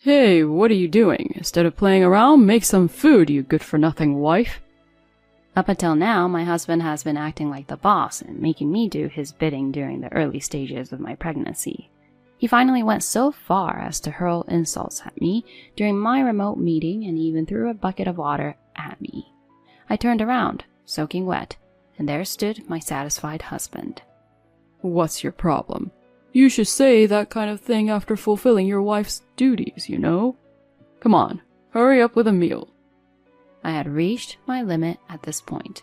Hey, what are you doing? Instead of playing around, make some food, you good-for-nothing wife. Up until now, my husband has been acting like the boss and making me do his bidding during the early stages of my pregnancy. He finally went so far as to hurl insults at me during my remote meeting and even threw a bucket of water at me. I turned around, soaking wet, and there stood my satisfied husband. What's your problem? You should say that kind of thing after fulfilling your wife's duties, you know? Come on, hurry up with a meal. I had reached my limit at this point.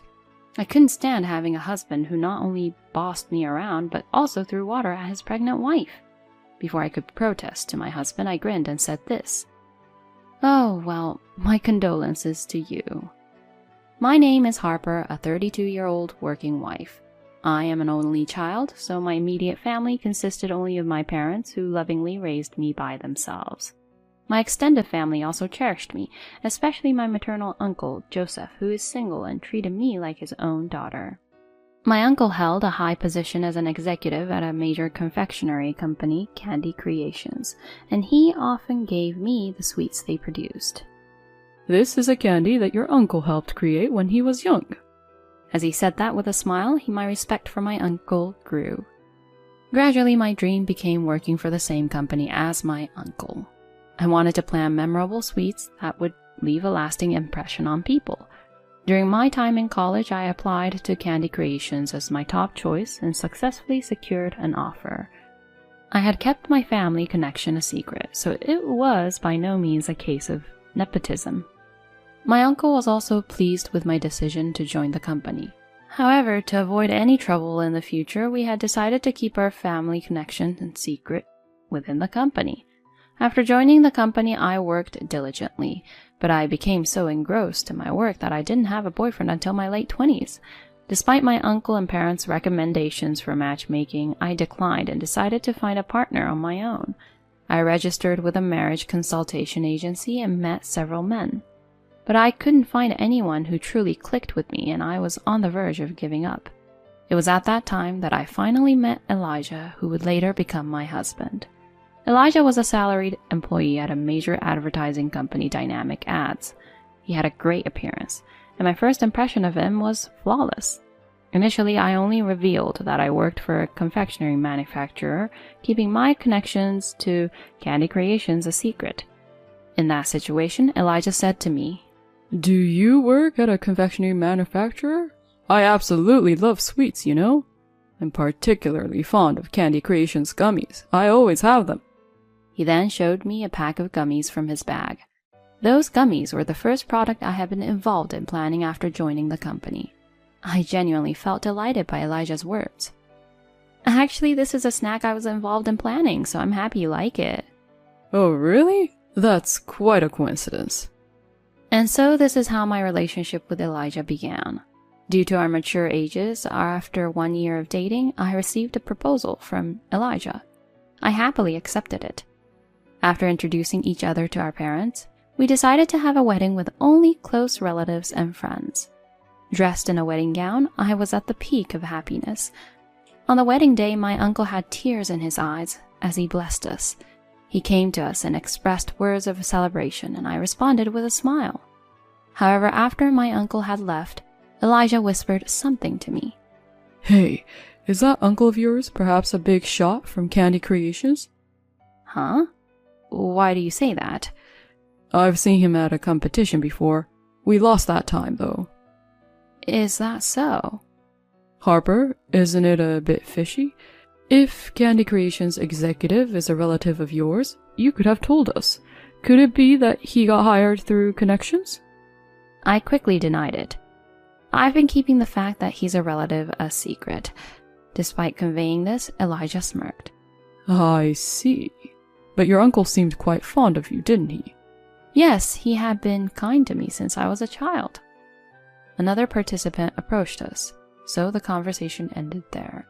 I couldn't stand having a husband who not only bossed me around, but also threw water at his pregnant wife. Before I could protest to my husband, I grinned and said this. Oh, well, my condolences to you. My name is Harper, a 32-year-old working wife. I am an only child, so my immediate family consisted only of my parents, who lovingly raised me by themselves. My extended family also cherished me, especially my maternal uncle, Joseph, who is single and treated me like his own daughter. My uncle held a high position as an executive at a major confectionery company, Candy Creations, and he often gave me the sweets they produced. This is a candy that your uncle helped create when he was young. As he said that with a smile, my respect for my uncle grew. Gradually, my dream became working for the same company as my uncle. I wanted to plan memorable sweets that would leave a lasting impression on people. During my time in college, I applied to Candy Creations as my top choice and successfully secured an offer. I had kept my family connection a secret, so it was by no means a case of nepotism. My uncle was also pleased with my decision to join the company. However, to avoid any trouble in the future, we had decided to keep our family connection in secret within the company. After joining the company, I worked diligently, but I became so engrossed in my work that I didn't have a boyfriend until my late 20s. Despite my uncle and parents' recommendations for matchmaking, I declined and decided to find a partner on my own. I registered with a marriage consultation agency and met several men. But I couldn't find anyone who truly clicked with me, and I was on the verge of giving up. It was at that time that I finally met Elijah, who would later become my husband. Elijah was a salaried employee at a major advertising company, Dynamic Ads. He had a great appearance, and my first impression of him was flawless. Initially, I only revealed that I worked for a confectionery manufacturer, keeping my connections to Candy Creations a secret. In that situation, Elijah said to me, Do you work at a confectionery manufacturer? I absolutely love sweets, you know? I'm particularly fond of Candy Creations gummies. I always have them. He then showed me a pack of gummies from his bag. Those gummies were the first product I had been involved in planning after joining the company. I genuinely felt delighted by Elijah's words. Actually, this is a snack I was involved in planning, so I'm happy you like it. Oh, really? That's quite a coincidence. And so this is how my relationship with Elijah began. Due to our mature ages, after 1 year of dating, I received a proposal from Elijah. I happily accepted it. After introducing each other to our parents, we decided to have a wedding with only close relatives and friends. Dressed in a wedding gown, I was at the peak of happiness. On the wedding day, my uncle had tears in his eyes as he blessed us. He came to us and expressed words of celebration, and I responded with a smile. However, after my uncle had left, Elijah whispered something to me. Hey, is that uncle of yours perhaps a big shot from Candy Creations? Huh? Why do you say that? I've seen him at a competition before. We lost that time, though. Is that so? Harper, isn't it a bit fishy? If Candy Creations executive is a relative of yours, you could have told us. Could it be that he got hired through connections? I quickly denied it. I've been keeping the fact that he's a relative a secret. Despite conveying this, Elijah smirked. I see. But your uncle seemed quite fond of you, didn't he? Yes, he had been kind to me since I was a child. Another participant approached us, so the conversation ended there.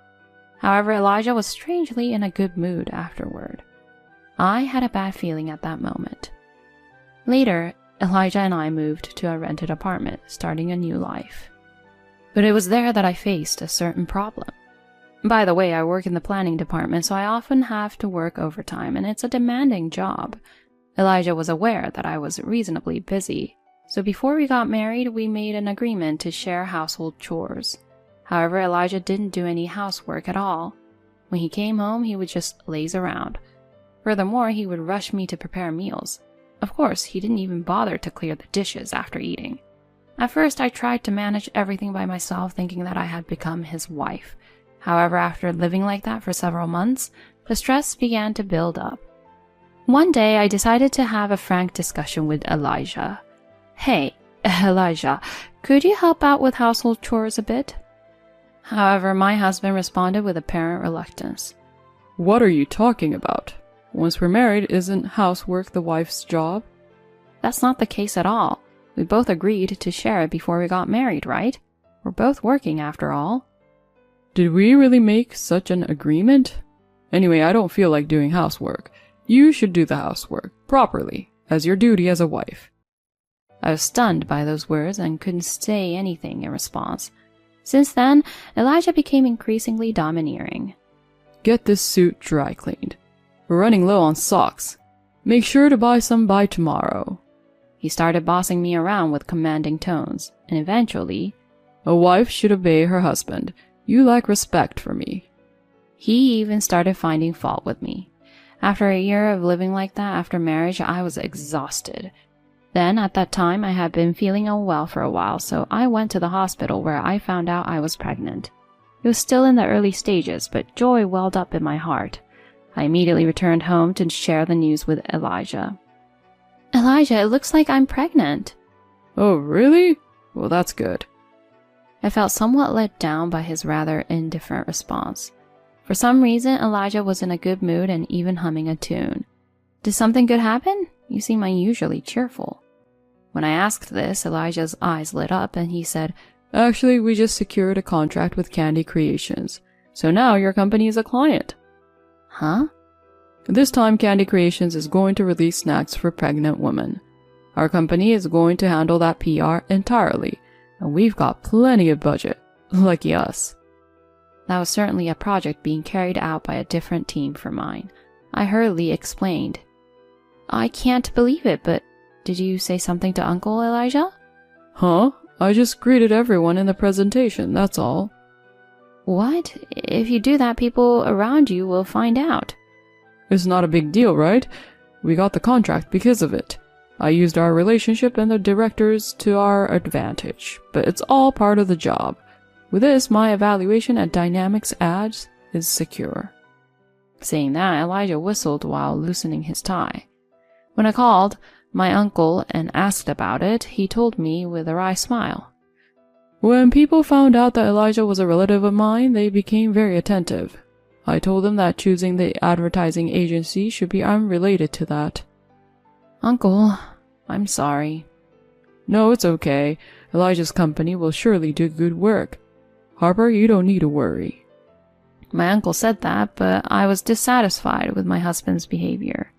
However, Elijah was strangely in a good mood afterward. I had a bad feeling at that moment. Later, Elijah and I moved to a rented apartment, starting a new life. But it was there that I faced a certain problem. By the way, I work in the planning department, so I often have to work overtime, and it's a demanding job. Elijah was aware that I was reasonably busy, so before we got married, we made an agreement to share household chores. However, Elijah didn't do any housework at all. When he came home, he would just laze around. Furthermore, he would rush me to prepare meals. Of course, he didn't even bother to clear the dishes after eating. At first, I tried to manage everything by myself, thinking that I had become his wife. However, after living like that for several months, the stress began to build up. One day, I decided to have a frank discussion with Elijah. "Hey, Elijah, could you help out with household chores a bit?" However, my husband responded with apparent reluctance. What are you talking about? Once we're married, isn't housework the wife's job? That's not the case at all. We both agreed to share it before we got married, right? We're both working after all. Did we really make such an agreement? Anyway, I don't feel like doing housework. You should do the housework, properly, as your duty as a wife. I was stunned by those words and couldn't say anything in response. Since then, Elijah became increasingly domineering. Get this suit dry cleaned. We're running low on socks. Make sure to buy some by tomorrow. He started bossing me around with commanding tones, and eventually, a wife should obey her husband. You lack respect for me. He even started finding fault with me. After a year of living like that after marriage, I was exhausted. Then, at that time, I had been feeling unwell for a while, so I went to the hospital where I found out I was pregnant. It was still in the early stages, but joy welled up in my heart. I immediately returned home to share the news with Elijah. "Elijah, it looks like I'm pregnant." Oh, really? Well, that's good. I felt somewhat let down by his rather indifferent response. For some reason, Elijah was in a good mood and even humming a tune. Did something good happen? You seem unusually cheerful. When I asked this, Elijah's eyes lit up and he said, Actually, we just secured a contract with Candy Creations. So now your company is a client. Huh? This time Candy Creations is going to release snacks for pregnant women. Our company is going to handle that PR entirely, and we've got plenty of budget. Lucky us. That was certainly a project being carried out by a different team from mine. I hurriedly explained. I can't believe it, but did you say something to Uncle Elijah? Huh? I just greeted everyone in the presentation, that's all. What? If you do that, people around you will find out. It's not a big deal, right? We got the contract because of it. I used our relationship and the directors to our advantage, but it's all part of the job. With this, my evaluation at Dynamics Ads is secure. Saying that, Elijah whistled while loosening his tie. When I called my uncle and asked about it, he told me with a wry smile. When people found out that Elijah was a relative of mine, they became very attentive. I told them that choosing the advertising agency should be unrelated to that. Uncle, I'm sorry. No, it's okay. Elijah's company will surely do good work. Harper, you don't need to worry. My uncle said that, but I was dissatisfied with my husband's behavior.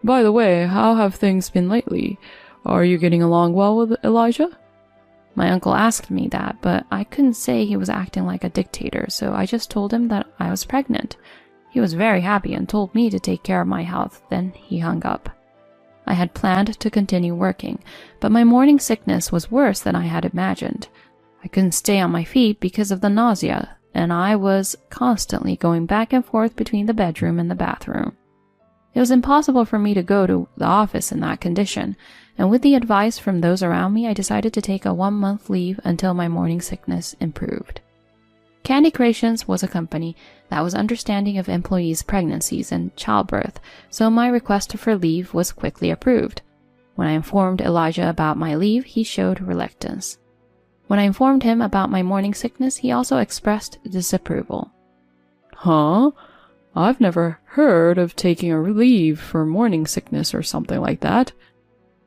By the way, how have things been lately? Are you getting along well with Elijah? My uncle asked me that, but I couldn't say he was acting like a dictator, so I just told him that I was pregnant. He was very happy and told me to take care of my health, then he hung up. I had planned to continue working, but my morning sickness was worse than I had imagined. I couldn't stay on my feet because of the nausea, and I was constantly going back and forth between the bedroom and the bathroom. It was impossible for me to go to the office in that condition, and with the advice from those around me, I decided to take a 1-month leave until my morning sickness improved. Candy Creations was a company that was understanding of employees' pregnancies and childbirth, so my request for leave was quickly approved. When I informed Elijah about my leave, he showed reluctance. When I informed him about my morning sickness, he also expressed disapproval. Huh? I've never heard of taking a leave for morning sickness or something like that.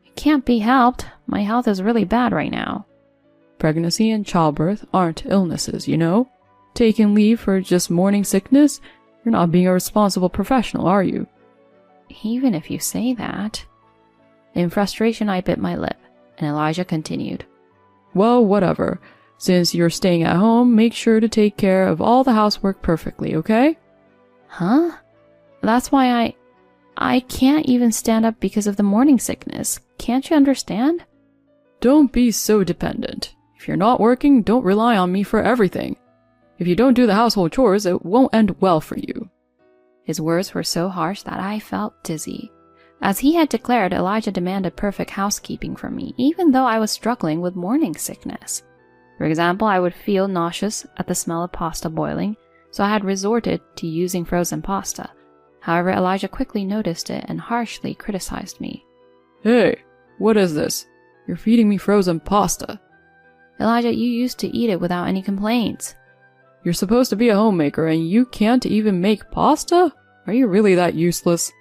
It can't be helped. My health is really bad right now. Pregnancy and childbirth aren't illnesses, you know? Taking leave for just morning sickness? You're not being a responsible professional, are you? Even if you say that. In frustration, I bit my lip, and Elijah continued. Well, whatever. Since you're staying at home, make sure to take care of all the housework perfectly, okay? Huh? That's why I can't even stand up because of the morning sickness. Can't you understand? Don't be so dependent. If you're not working, don't rely on me for everything. If you don't do the household chores, it won't end well for you. His words were so harsh that I felt dizzy. As he had declared, Elijah demanded perfect housekeeping from me, even though I was struggling with morning sickness. For example, I would feel nauseous at the smell of pasta boiling, so I had resorted to using frozen pasta. However, Elijah quickly noticed it and harshly criticized me. Hey, what is this? You're feeding me frozen pasta. Elijah, you used to eat it without any complaints. You're supposed to be a homemaker and you can't even make pasta? Are you really that useless?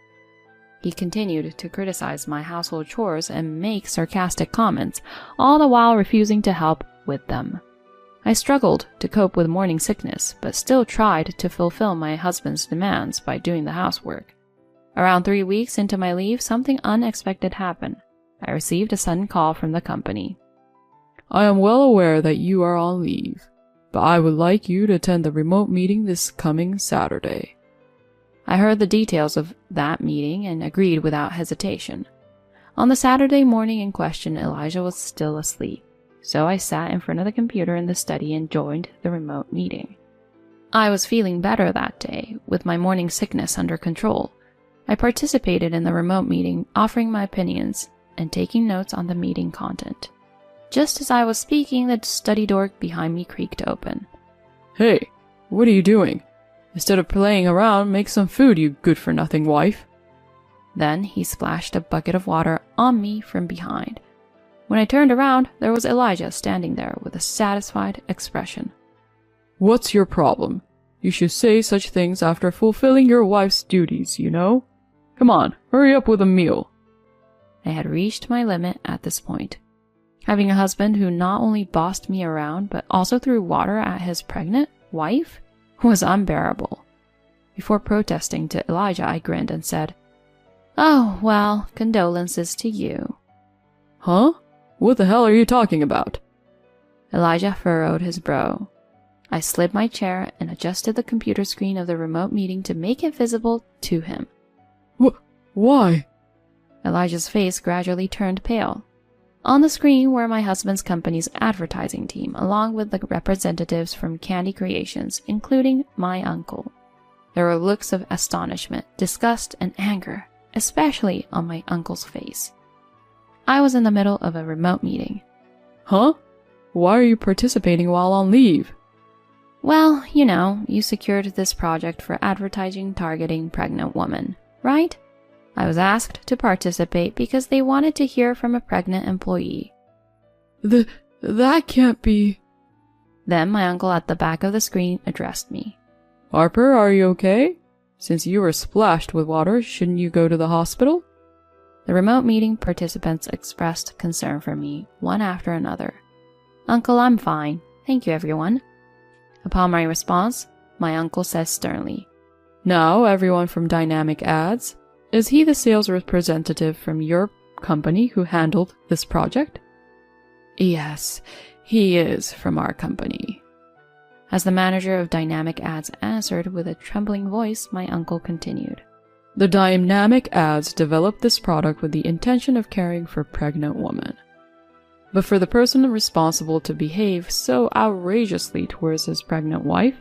He continued to criticize my household chores and make sarcastic comments, all the while refusing to help with them. I struggled to cope with morning sickness, but still tried to fulfill my husband's demands by doing the housework. Around 3 weeks into my leave, something unexpected happened. I received a sudden call from the company. I am well aware that you are on leave, but I would like you to attend the remote meeting this coming Saturday. I heard the details of that meeting and agreed without hesitation. On the Saturday morning in question, Elijah was still asleep, so I sat in front of the computer in the study and joined the remote meeting. I was feeling better that day, with my morning sickness under control. I participated in the remote meeting, offering my opinions and taking notes on the meeting content. Just as I was speaking, the study door behind me creaked open. Hey, what are you doing? Instead of playing around, make some food, you good-for-nothing wife. Then he splashed a bucket of water on me from behind. When I turned around, there was Elijah standing there with a satisfied expression. What's your problem? You should say such things after fulfilling your wife's duties, you know? Come on, hurry up with a meal. I had reached my limit at this point. Having a husband who not only bossed me around, but also threw water at his pregnant wife, was unbearable. Before protesting to Elijah, I grinned and said, "Oh, well, condolences to you." Huh? What the hell are you talking about? Elijah furrowed his brow. I slid my chair and adjusted the computer screen of the remote meeting to make it visible to him. Why? Elijah's face gradually turned pale. On the screen were my husband's company's advertising team, along with the representatives from Candy Creations, including my uncle. There were looks of astonishment, disgust, and anger, especially on my uncle's face. I was in the middle of a remote meeting. Huh? Why are you participating while on leave? Well, you secured this project for advertising targeting pregnant women, right? I was asked to participate because they wanted to hear from a pregnant employee. That can't be... Then my uncle at the back of the screen addressed me. Harper, are you okay? Since you were splashed with water, shouldn't you go to the hospital? The remote meeting participants expressed concern for me, one after another. Uncle, I'm fine. Thank you, everyone. Upon my response, my uncle says sternly, Now, everyone from Dynamic Ads, is he the sales representative from your company who handled this project? Yes, he is from our company. As the manager of Dynamic Ads answered with a trembling voice, my uncle continued. The Dynamic Ads developed this product with the intention of caring for pregnant women. But for the person responsible to behave so outrageously towards his pregnant wife,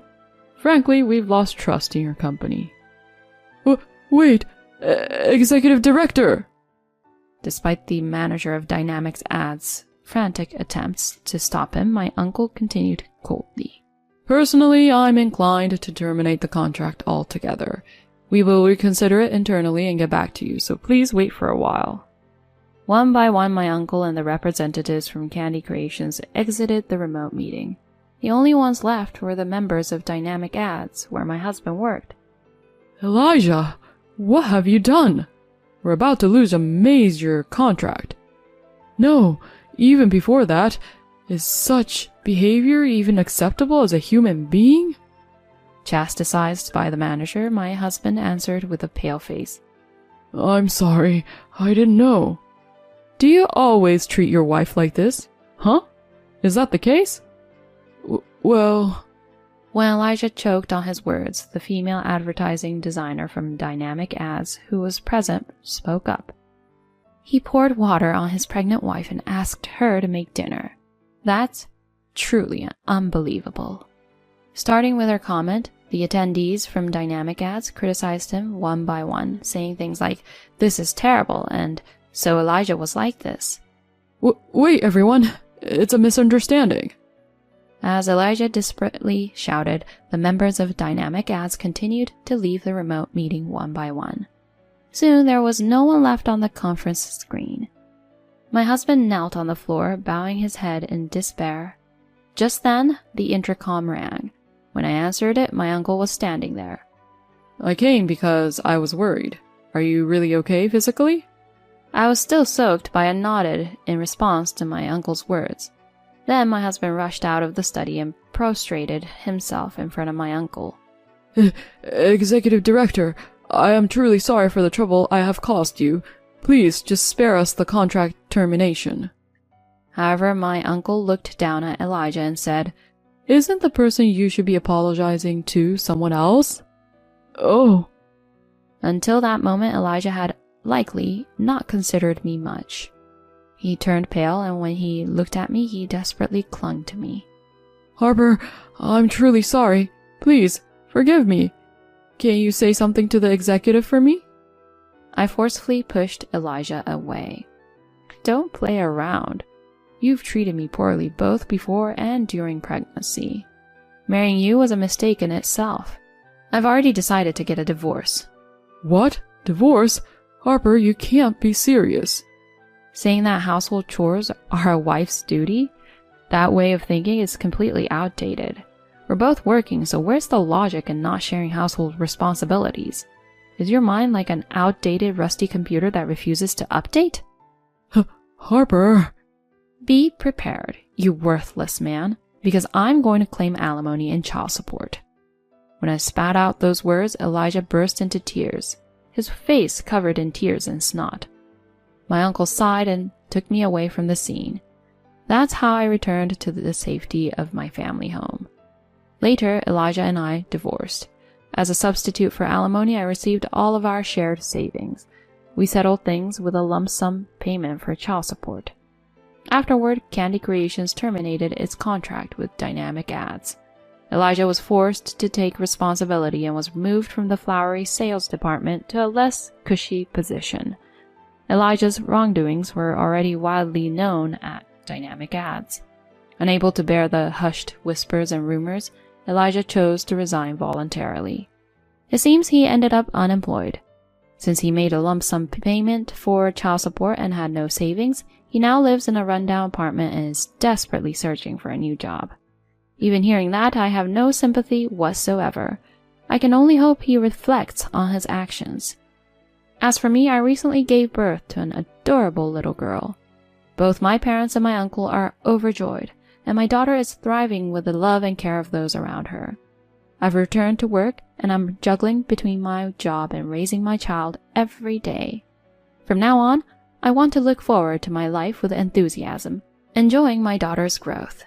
frankly, we've lost trust in your company. Wait, Executive Director! Despite the manager of Dynamics Ads' frantic attempts to stop him, my uncle continued coldly. Personally, I'm inclined to terminate the contract altogether. We will reconsider it internally and get back to you, so please wait for a while. One by one, my uncle and the representatives from Candy Creations exited the remote meeting. The only ones left were the members of Dynamic Ads, where my husband worked. Elijah, what have you done? We're about to lose a major contract. No, even before that, is such behavior even acceptable as a human being? Chastised by the manager, my husband answered with a pale face. I'm sorry, I didn't know. Do you always treat your wife like this? Huh? Is that the case? Well... When Elijah choked on his words, the female advertising designer from Dynamic Ads, who was present, spoke up. He poured water on his pregnant wife and asked her to make dinner. That's truly unbelievable. Starting with her comment, the attendees from Dynamic Ads criticized him one by one, saying things like, "This is terrible," and "So Elijah was like this." Wait, everyone. It's a misunderstanding. As Elijah desperately shouted, the members of Dynamic Ads continued to leave the remote meeting one by one. Soon there was no one left on the conference screen. My husband knelt on the floor, bowing his head in despair. Just then, the intercom rang. When I answered it, my uncle was standing there. I came because I was worried. Are you really okay physically? I was still soaked, but I nodded in response to my uncle's words. Then my husband rushed out of the study and prostrated himself in front of my uncle. Executive Director, I am truly sorry for the trouble I have caused you. Please just spare us the contract termination. However, my uncle looked down at Elijah and said, Isn't the person you should be apologizing to someone else? Oh. Until that moment, Elijah had likely not considered me much. He turned pale, and when he looked at me, he desperately clung to me. Harper, I'm truly sorry. Please, forgive me. Can you say something to the executive for me? I forcefully pushed Elijah away. Don't play around. You've treated me poorly both before and during pregnancy. Marrying you was a mistake in itself. I've already decided to get a divorce. What? Divorce? Harper, you can't be serious. Saying that household chores are a wife's duty? That way of thinking is completely outdated. We're both working, so where's the logic in not sharing household responsibilities? Is your mind like an outdated, rusty computer that refuses to update? Harper. Be prepared, you worthless man, because I'm going to claim alimony and child support. When I spat out those words, Elijah burst into tears, his face covered in tears and snot. My uncle sighed and took me away from the scene. That's how I returned to the safety of my family home. Later, Elijah and I divorced. As a substitute for alimony, I received all of our shared savings. We settled things with a lump sum payment for child support. Afterward, Candy Creations terminated its contract with Dynamic Ads. Elijah was forced to take responsibility and was moved from the flowery sales department to a less cushy position. Elijah's wrongdoings were already widely known at Dynamic Ads. Unable to bear the hushed whispers and rumors, Elijah chose to resign voluntarily. It seems he ended up unemployed. Since he made a lump sum payment for child support and had no savings, he now lives in a rundown apartment and is desperately searching for a new job. Even hearing that, I have no sympathy whatsoever. I can only hope he reflects on his actions. As for me, I recently gave birth to an adorable little girl. Both my parents and my uncle are overjoyed, and my daughter is thriving with the love and care of those around her. I've returned to work, and I'm juggling between my job and raising my child every day. From now on, I want to look forward to my life with enthusiasm, enjoying my daughter's growth.